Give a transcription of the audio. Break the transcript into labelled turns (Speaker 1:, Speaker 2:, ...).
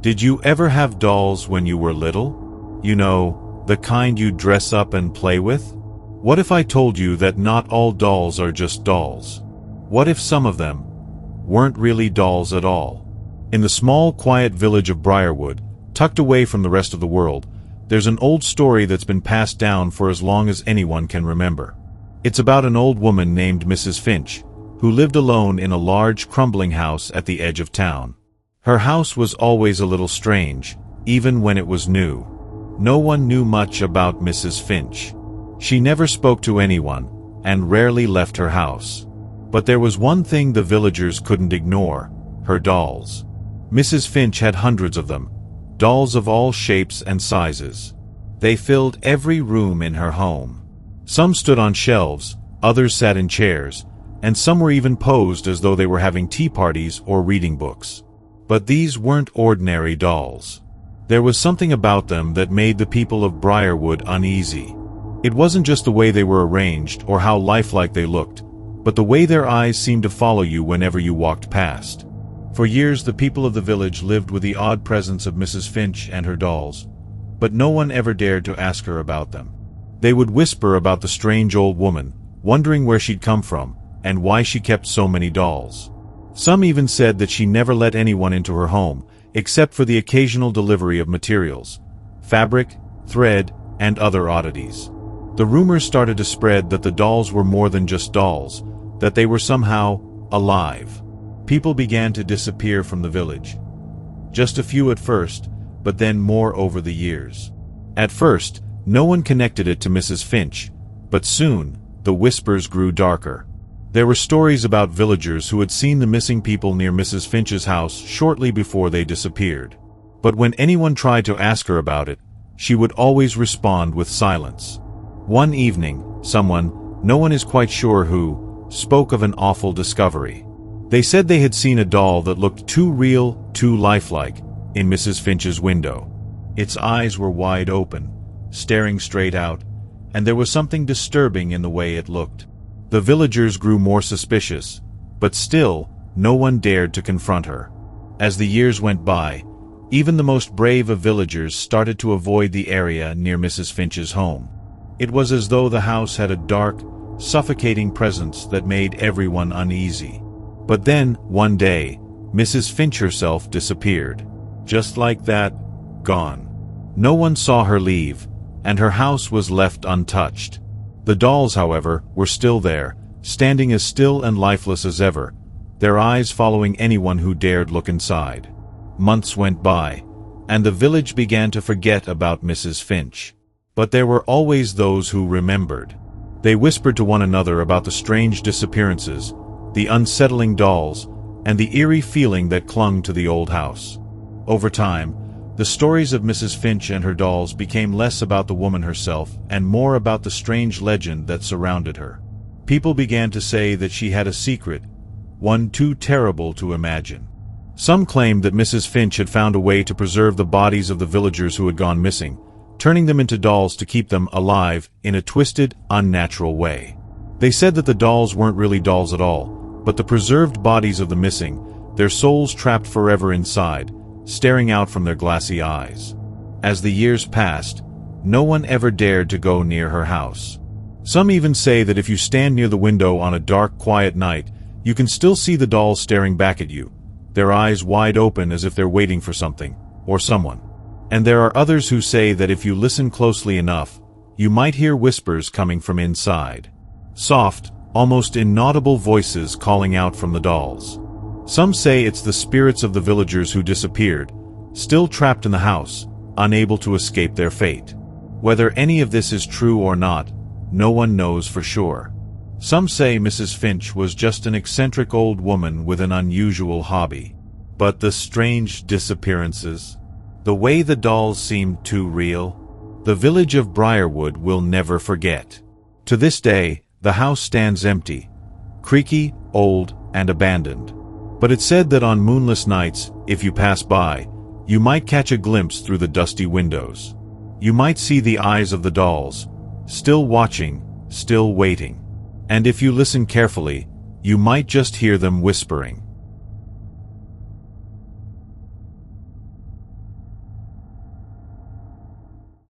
Speaker 1: Did you ever have dolls when you were little? You know, the kind you dress up and play with? What if I told you that not all dolls are just dolls? What if some of them weren't really dolls at all? In the small, quiet village of Briarwood, tucked away from the rest of the world, there's an old story that's been passed down for as long as anyone can remember. It's about an old woman named Mrs. Finch, who lived alone in a large, crumbling house at the edge of town. Her house was always a little strange, even when it was new. No one knew much about Mrs. Finch. She never spoke to anyone, and rarely left her house. But there was one thing the villagers couldn't ignore: her dolls. Mrs. Finch had hundreds of them, dolls of all shapes and sizes. They filled every room in her home. Some stood on shelves, others sat in chairs, and some were even posed as though they were having tea parties or reading books. But these weren't ordinary dolls. There was something about them that made the people of Briarwood uneasy. It wasn't just the way they were arranged or how lifelike they looked, but the way their eyes seemed to follow you whenever you walked past. For years, the people of the village lived with the odd presence of Mrs. Finch and her dolls, but no one ever dared to ask her about them. They would whisper about the strange old woman, wondering where she'd come from and why she kept so many dolls. Some even said that she never let anyone into her home, except for the occasional delivery of materials, fabric, thread, and other oddities. The rumors started to spread that the dolls were more than just dolls, that they were somehow alive. People began to disappear from the village. Just a few at first, but then more over the years. At first, no one connected it to Mrs. Finch, but soon, the whispers grew darker. There were stories about villagers who had seen the missing people near Mrs. Finch's house shortly before they disappeared. But when anyone tried to ask her about it, she would always respond with silence. One evening, someone, no one is quite sure who, spoke of an awful discovery. They said they had seen a doll that looked too real, too lifelike, in Mrs. Finch's window. Its eyes were wide open, staring straight out, and there was something disturbing in the way it looked. The villagers grew more suspicious, but still, no one dared to confront her. As the years went by, even the most brave of villagers started to avoid the area near Mrs. Finch's home. It was as though the house had a dark, suffocating presence that made everyone uneasy. But then, one day, Mrs. Finch herself disappeared. Just like that, gone. No one saw her leave, and her house was left untouched. The dolls, however, were still there, standing as still and lifeless as ever, their eyes following anyone who dared look inside. Months went by, and the village began to forget about Mrs. Finch. But there were always those who remembered. They whispered to one another about the strange disappearances, the unsettling dolls, and the eerie feeling that clung to the old house. Over time, the stories of Mrs. Finch and her dolls became less about the woman herself and more about the strange legend that surrounded her. People began to say that she had a secret, one too terrible to imagine. Some claimed that Mrs. Finch had found a way to preserve the bodies of the villagers who had gone missing, turning them into dolls to keep them alive in a twisted, unnatural way. They said that the dolls weren't really dolls at all, but the preserved bodies of the missing, their souls trapped forever inside, staring out from their glassy eyes. As the years passed, no one ever dared to go near her house. Some even say that if you stand near the window on a dark, quiet night, you can still see the dolls staring back at you, their eyes wide open as if they're waiting for something, or someone. And there are others who say that if you listen closely enough, you might hear whispers coming from inside. Soft, almost inaudible voices calling out from the dolls. Some say it's the spirits of the villagers who disappeared, still trapped in the house, unable to escape their fate. Whether any of this is true or not, no one knows for sure. Some say Mrs. Finch was just an eccentric old woman with an unusual hobby. But the strange disappearances, the way the dolls seemed too real, the village of Briarwood will never forget. To this day, the house stands empty, creaky, old, and abandoned. But it's said that on moonless nights, if you pass by, you might catch a glimpse through the dusty windows. You might see the eyes of the dolls, still watching, still waiting. And if you listen carefully, you might just hear them whispering.